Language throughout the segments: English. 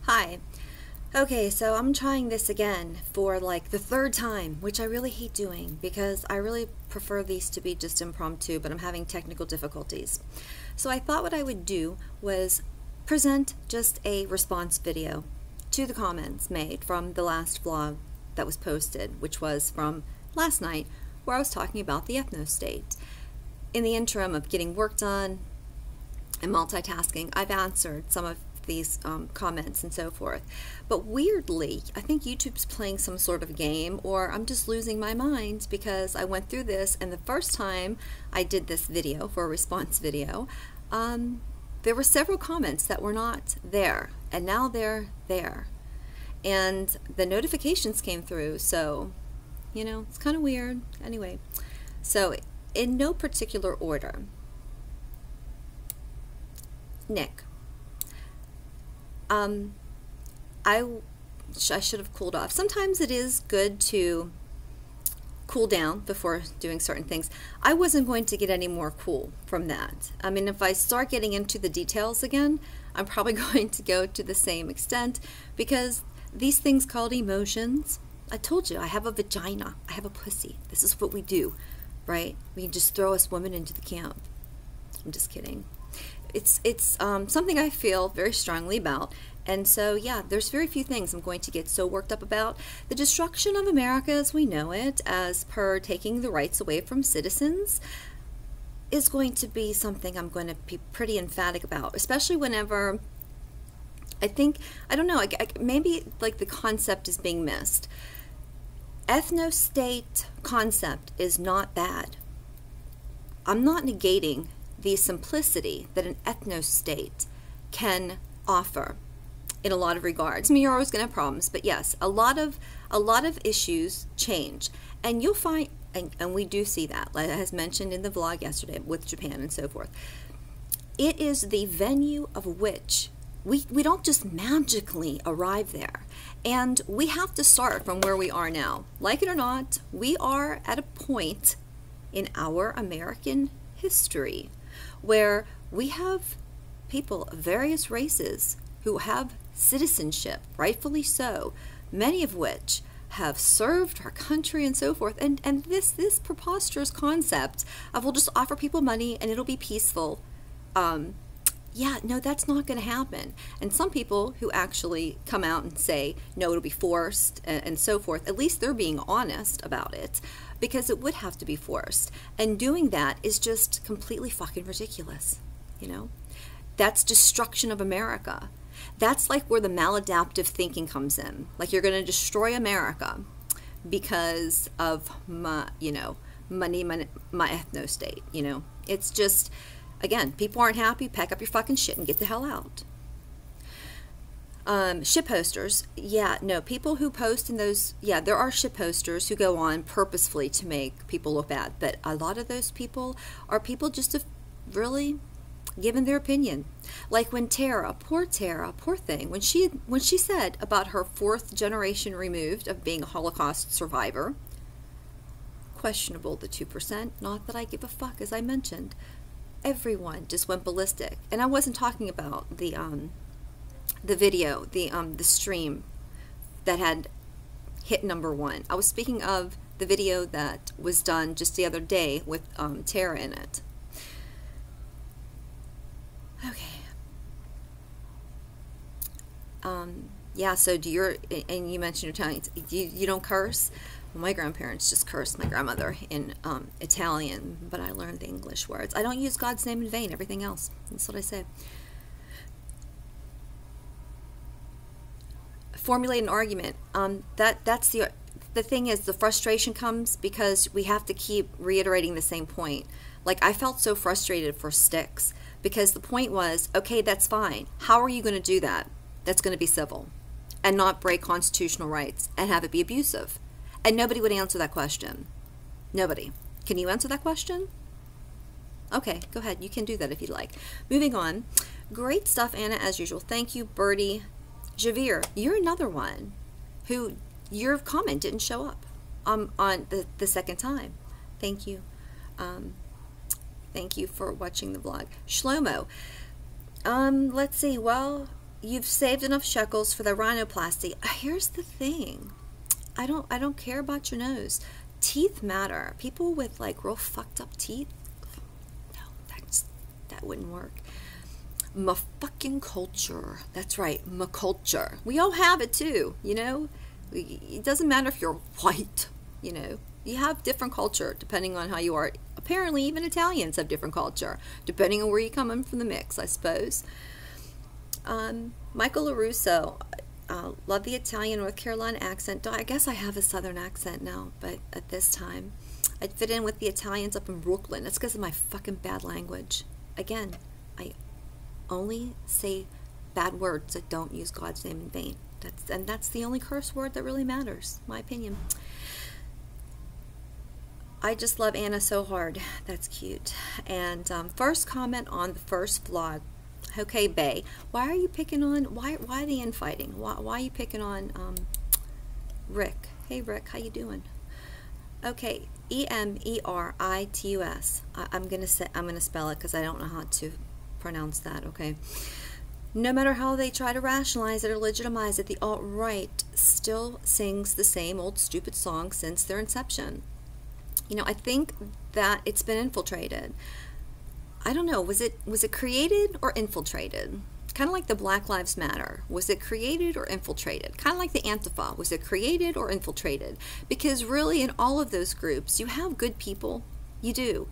Hi. Okay, so I'm trying this again for like the third time, which I really hate doing because I really prefer these to be just impromptu, but I'm having technical difficulties. So I thought what I would do was present just a response video to the comments made from the last vlog that was posted, which was from last night, where I was talking about the ethno-state. In the interim of getting work done and multitasking, I've answered some of these comments and so forth. But weirdly, I think YouTube's playing some sort of game, or I'm just losing my mind because I went through this, and the first time I did this video for a response video, there were several comments that were not there, and now they're there. And the notifications came through, so, you know, it's kind of weird. Anyway, so in no particular order, Nick. I should have cooled off. Sometimes it is good to cool down before doing certain things. I wasn't going to get any more cool from that. I mean, if I start getting into the details again, I'm probably going to go to the same extent, because these things called emotions, I told you, I have a vagina, I have a pussy. This is what we do, right? We can just throw us women into the camp. I'm just kidding. It's something I feel very strongly about, and so yeah, there's very few things I'm going to get so worked up about. The destruction of America as we know it, as per taking the rights away from citizens, is going to be something I'm going to be pretty emphatic about, especially whenever I don't know, maybe like the concept is being missed. Ethno-state concept is not bad. I'm not negating the simplicity that an ethno-state can offer in a lot of regards. I mean, you're always going to have problems, but yes, a lot of issues change, and you'll find, and we do see that, like as mentioned in the vlog yesterday with Japan and so forth. It is the venue of which we don't just magically arrive there, and we have to start from where we are now. Like it or not, we are at a point in our American history where we have people of various races who have citizenship, rightfully so, many of which have served our country and so forth, and this preposterous concept of we'll just offer people money and it'll be peaceful, yeah, no, that's not going to happen. And some people who actually come out and say, no, it'll be forced and so forth, at least they're being honest about it, because it would have to be forced. And doing that is just completely fucking ridiculous, you know? That's destruction of America. That's like where the maladaptive thinking comes in. Like you're going to destroy America because of my, you know, my ethno-state, you know? It's just, again, people aren't happy, pack up your fucking shit and get the hell out. Shit posters, yeah, no, people who post in those, yeah, there are shit posters who go on purposefully to make people look bad, but a lot of those people are people just to really giving their opinion. Like when Tara, poor thing, when she said about her 4th generation removed of being a Holocaust survivor, questionable the 2%, not that I give a fuck, as I mentioned. Everyone just went ballistic, and I wasn't talking about the video, the stream that had hit #1. I was speaking of the video that was done just the other day with Tara in it. Okay. Yeah, so and you mentioned Italian, you don't curse? Well, my grandparents just cursed my grandmother in Italian, but I learned the English words. I don't use God's name in vain, everything else. That's what I say. Formulate an argument. That's the thing is, the frustration comes because we have to keep reiterating the same point. Like, I felt so frustrated for Sticks because the point was, okay, that's fine. How are you going to do that? That's going to be civil and not break constitutional rights and have it be abusive. And nobody would answer that question. Nobody. Can you answer that question? Okay, go ahead. You can do that if you'd like. Moving on. Great stuff, Anna, as usual. Thank you, Birdie. Javir, you're another one who your comment didn't show up on the second time. Thank you. Thank you for watching the vlog. Shlomo, let's see. Well, you've saved enough shekels for the rhinoplasty. Here's the thing. I don't care about your nose. Teeth matter. People with like real fucked up teeth, no, that wouldn't work. Ma fucking culture. That's right, ma culture. We all have it too, you know. It doesn't matter if you're white, you know. You have different culture depending on how you are. Apparently, even Italians have different culture depending on where you come in from the mix, I suppose. Michael LaRusso, love the Italian North Carolina accent. I guess I have a southern accent now, but at this time, I'd fit in with the Italians up in Brooklyn. That's because of my fucking bad language. Again, I only say bad words. I don't use God's name in vain. That's the only curse word that really matters, my opinion. I just love Anna so hard. That's cute. And first comment on the first vlog. Okay, Bay, why are you picking on, why the infighting? Why are you picking on Rick? Hey, Rick, how you doing? Okay, Emeritus. I'm gonna spell it because I don't know how to pronounce that. Okay. No matter how they try to rationalize it or legitimize it, the alt-right still sings the same old stupid song since their inception. You know, I think that it's been infiltrated. I don't know, was it created or infiltrated? Kind of like the Black Lives Matter. Was it created or infiltrated? Kind of like the Antifa. Was it created or infiltrated? Because really in all of those groups, you have good people. You do.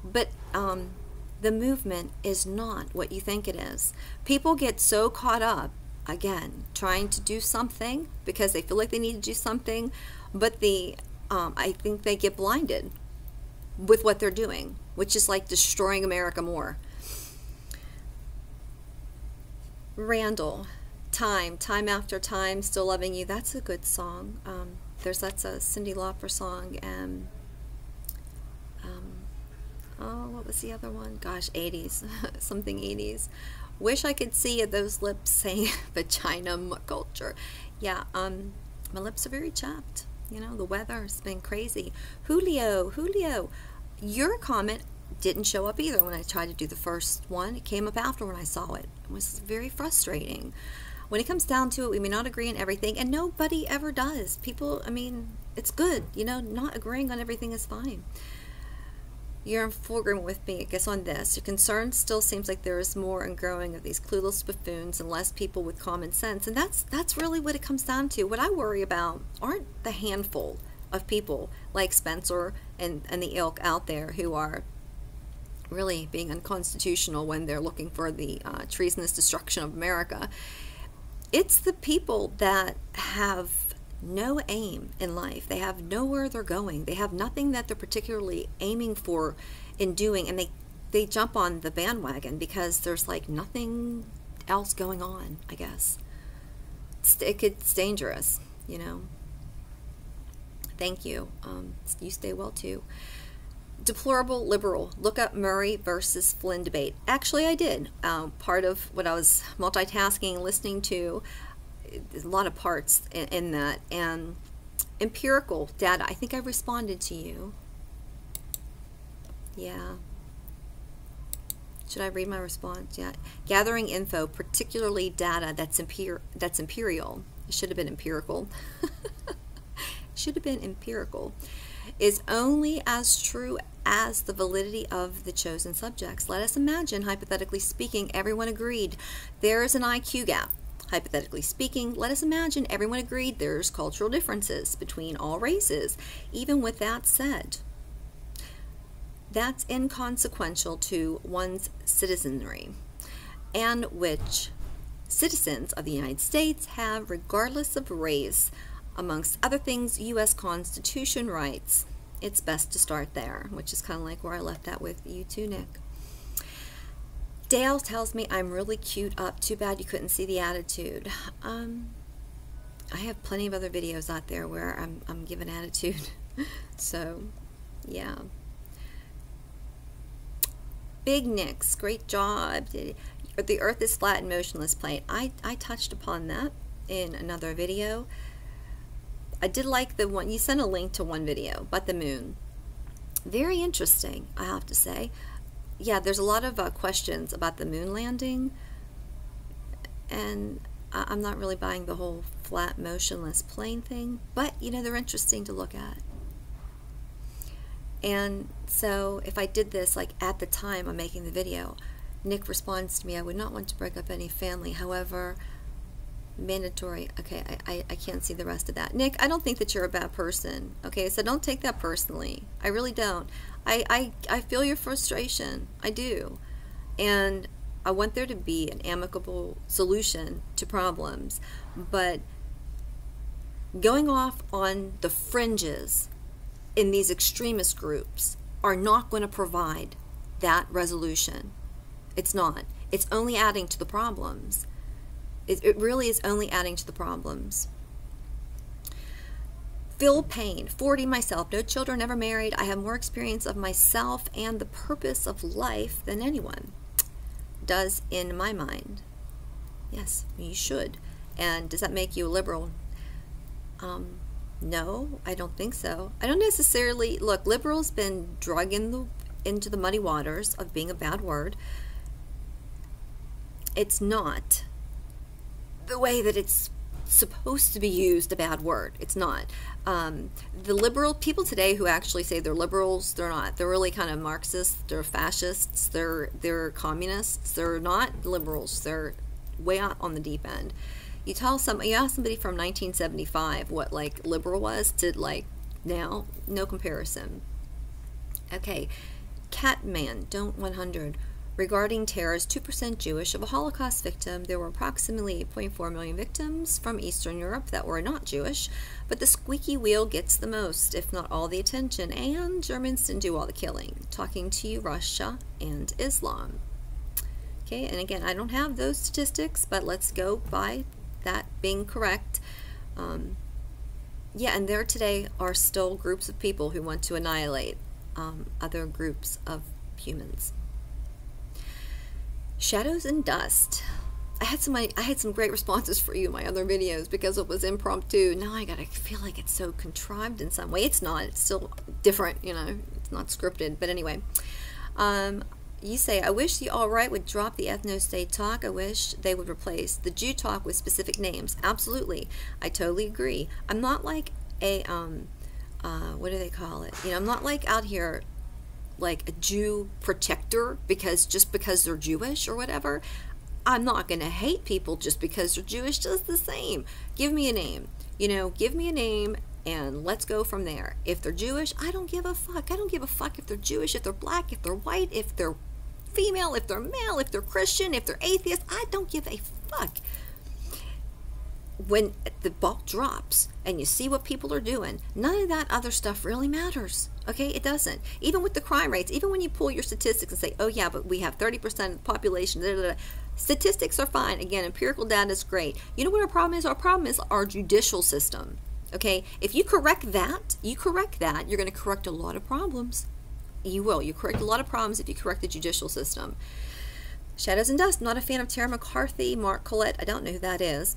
But the movement is not what you think it is. People get so caught up, again, trying to do something because they feel like they need to do something, but I think they get blinded with what they're doing, which is like destroying America more. Randall, time after time, still loving you. That's a good song. That's a Cyndi Lauper song, and oh, what was the other one? Gosh, 80s, something 80s. Wish I could see those lips saying vagina culture. Yeah, my lips are very chapped. You know, the weather's been crazy. Julio, your comment didn't show up either when I tried to do the first one. It came up after when I saw it. It was very frustrating. When it comes down to it, we may not agree on everything, and nobody ever does. People, I mean, it's good. You know, not agreeing on everything is fine. You're in full agreement with me, I guess, on this. Your concern still seems like there is more and growing of these clueless buffoons and less people with common sense. And that's really what it comes down to. What I worry about aren't the handful of people like Spencer and the ilk out there who are really being unconstitutional when they're looking for the treasonous destruction of America. It's the people that have no aim in life. They have nowhere they're going. They have nothing that they're particularly aiming for in doing, and they jump on the bandwagon because there's like nothing else going on, I guess. It's dangerous, you know. Thank you. You stay well too. Deplorable liberal. Look up Murray versus Flynn debate. Actually, I did. Part of what I was multitasking, listening to, there's a lot of parts in that. And empirical data. I think I responded to you. Yeah. Should I read my response? Yeah. Gathering info, particularly data that's imperial. It should have been empirical. Should have been empirical. Is only as true as the validity of the chosen subjects. Let us imagine, hypothetically speaking, everyone agreed there is an IQ gap. Hypothetically speaking, let us imagine everyone agreed there's cultural differences between all races. Even with that said, that's inconsequential to one's citizenry, and which citizens of the United States have regardless of race. Amongst other things, U.S. Constitution rights. It's best to start there, which is kind of like where I left that with you too, Nick. Dale tells me I'm really cute up. Too bad you couldn't see the attitude. I have plenty of other videos out there where I'm giving attitude. So, yeah. Big Nicks, great job. The Earth is flat and motionless plate. I touched upon that in another video. I did like the one, you sent a link to one video about the moon. Very interesting, I have to say. Yeah, there's a lot of questions about the moon landing. and I'm not really buying the whole flat, motionless plane thing, but you know, they're interesting to look at. And so if I did this like at the time I'm making the video, Nick responds to me, I would not want to break up any family, however, mandatory. Okay, I can't see the rest of that. Nick, I don't think that you're a bad person. Okay, so don't take that personally. I really don't. I feel your frustration. I do. And I want there to be an amicable solution to problems. But going off on the fringes in these extremist groups are not going to provide that resolution. It's not. It's only adding to the problems. It really is only adding to the problems. Phil Payne, 40 myself, no children, never married. I have more experience of myself and the purpose of life than anyone does in my mind. Yes, you should. And does that make you a liberal? No, I don't think so. I don't necessarily, look, liberal's been drug into the muddy waters of being a bad word. It's not the way that it's supposed to be used, a bad word. It's not. The liberal people today who actually say they're liberals, they're not. They're really kind of Marxists, they're fascists, they're communists, they're not liberals, they're way out on the deep end. You ask somebody from 1975 what like liberal was to like now, no comparison. Okay, Catman, don't 100. Regarding terrors, 2% Jewish. Of a Holocaust victim, there were approximately 8.4 million victims from Eastern Europe that were not Jewish, but the squeaky wheel gets the most, if not all the attention, and Germans didn't do all the killing. Talking to you, Russia and Islam. Okay, and again, I don't have those statistics, but let's go by that being correct. Yeah, and there today are still groups of people who want to annihilate other groups of humans. Shadows and Dust. I had some great responses for you in my other videos because it was impromptu. Now I gotta feel like it's so contrived in some way. It's not. It's still different, you know. It's not scripted. But anyway, you say, I wish the alt-right would drop the ethno-state talk. I wish they would replace the Jew talk with specific names. Absolutely. I totally agree. I'm not like a, what do they call it? You know, I'm not like out here like a Jew protector just because they're Jewish or whatever. I'm not going to hate people just because they're Jewish, just the same. Give me a name. You know, give me a name and let's go from there. If they're Jewish, I don't give a fuck. I don't give a fuck if they're Jewish, if they're black, if they're white, if they're female, if they're male, if they're Christian, if they're atheist. I don't give a fuck. When the ball drops and you see what people are doing, none of that other stuff really matters. Okay, it doesn't. Even with the crime rates, even when you pull your statistics and say, oh yeah, but we have 30% of the population, blah, blah, blah. Statistics are fine. Again, empirical data is great. You know what our problem is? Our problem is our judicial system. Okay, if you correct that, you're going to correct a lot of problems. You will. You correct a lot of problems if you correct the judicial system. Shadows and Dust, not a fan of Tara McCarthy, Mark Collette, I don't know who that is.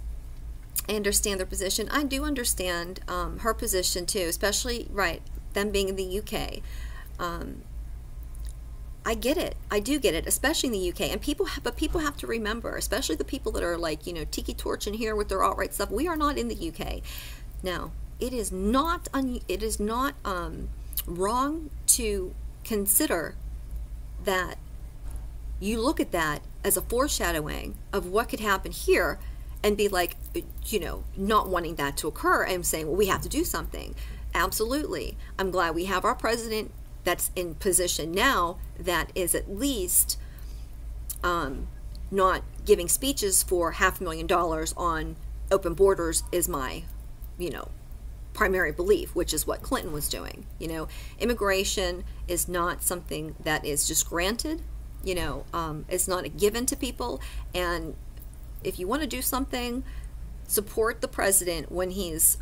I understand their position. I do understand her position too, especially, right, them being in the UK. I get it. I do get it, especially in the UK. And people have to remember, especially the people that are like, you know, tiki torching here with their alt-right stuff. We are not in the UK. Now, it is not wrong to consider that you look at that as a foreshadowing of what could happen here and be like, you know, not wanting that to occur and saying, well, we have to do something. Absolutely. I'm glad we have our president that's in position now that is at least not giving speeches for $500,000 on open borders is my, you know, primary belief, which is what Clinton was doing. You know, immigration is not something that is just granted. You know, it's not a given to people. And if you want to do something, support the president when he's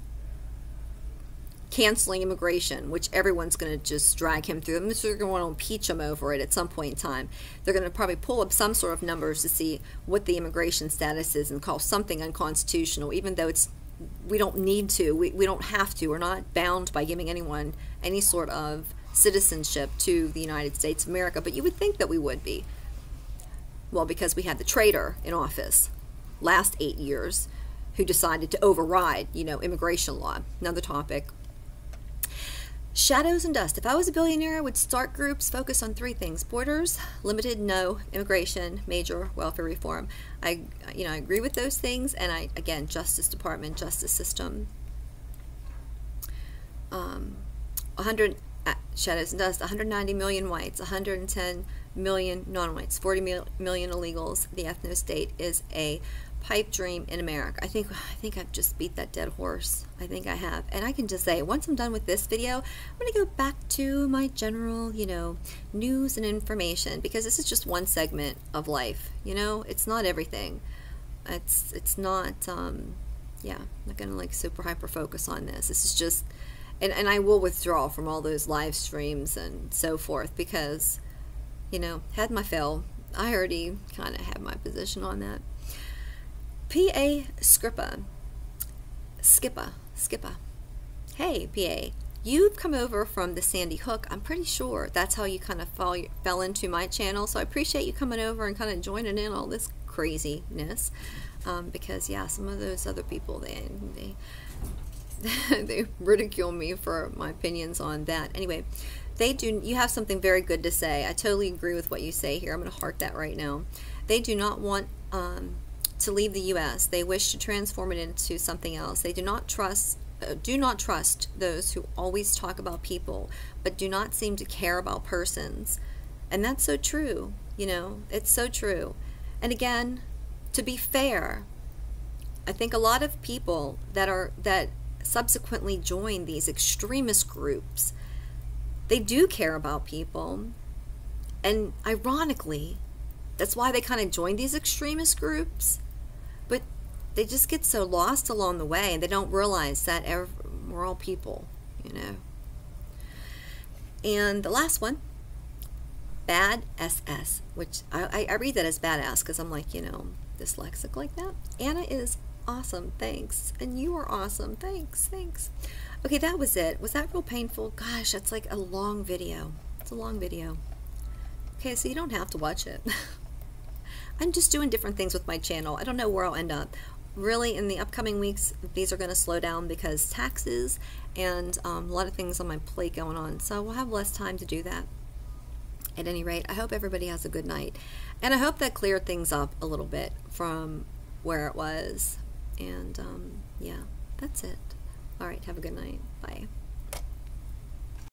canceling immigration, which everyone's going to just drag him through. They're going to want to impeach him over it at some point in time. They're going to probably pull up some sort of numbers to see what the immigration status is and call something unconstitutional, even though we don't need to. We don't have to. We're not bound by giving anyone any sort of citizenship to the United States of America, but you would think that we would be. Well, because we had the traitor in office. last 8 years who decided to override, immigration law. Another topic. Shadows and dust. If I was a billionaire, I would start groups focused on 3 things: borders, limited, no, immigration, major welfare reform. I agree with those things, and again, Justice Department, justice system. 100 shadows and dust. 190 million whites, 110 million non-whites, 40 million illegals. The ethno-state is a pipe dream in America. I think I've just beat that dead horse. I think I have. And I can just say, once I'm done with this video, I'm going to go back to my general, news and information, because this is just one segment of life. It's not everything. It's not, yeah, I'm not going to like super hyper focus on this. This is just, and I will withdraw from all those live streams and so forth, because, had my fill. I already kind of have my position on that. P.A. Skippa. Hey, P.A., you've come over from the Sandy Hook. I'm pretty sure that's how you kind of fell into my channel. So I appreciate you coming over and kind of joining in all this craziness. Because, yeah, some of those other people, they ridicule me for my opinions on that. Anyway, you have something very good to say. I totally agree with what you say here. I'm going to heart that right now. They do not want to leave the U.S. They wish to transform it into something else. They do not trust those who always talk about people but do not seem to care about persons. And that's so true. It's so true. And again, to be fair, I think a lot of people that subsequently join these extremist groups, they do care about people. And ironically, that's why they kind of join these extremist groups. But they just get so lost along the way, and they don't realize that we're all people, And the last one, bad SS, which I read that as badass because I'm like, dyslexic like that. Anna is awesome, thanks. And you are awesome, thanks. Okay, that was it. Was that real painful? Gosh, that's like a long video. It's a long video. Okay, so you don't have to watch it. I'm just doing different things with my channel. I don't know where I'll end up. Really, in the upcoming weeks, these are going to slow down because taxes and a lot of things on my plate going on. So we'll have less time to do that. At any rate, I hope everybody has a good night. And I hope that cleared things up a little bit from where it was. And yeah, that's it. All right, have a good night. Bye.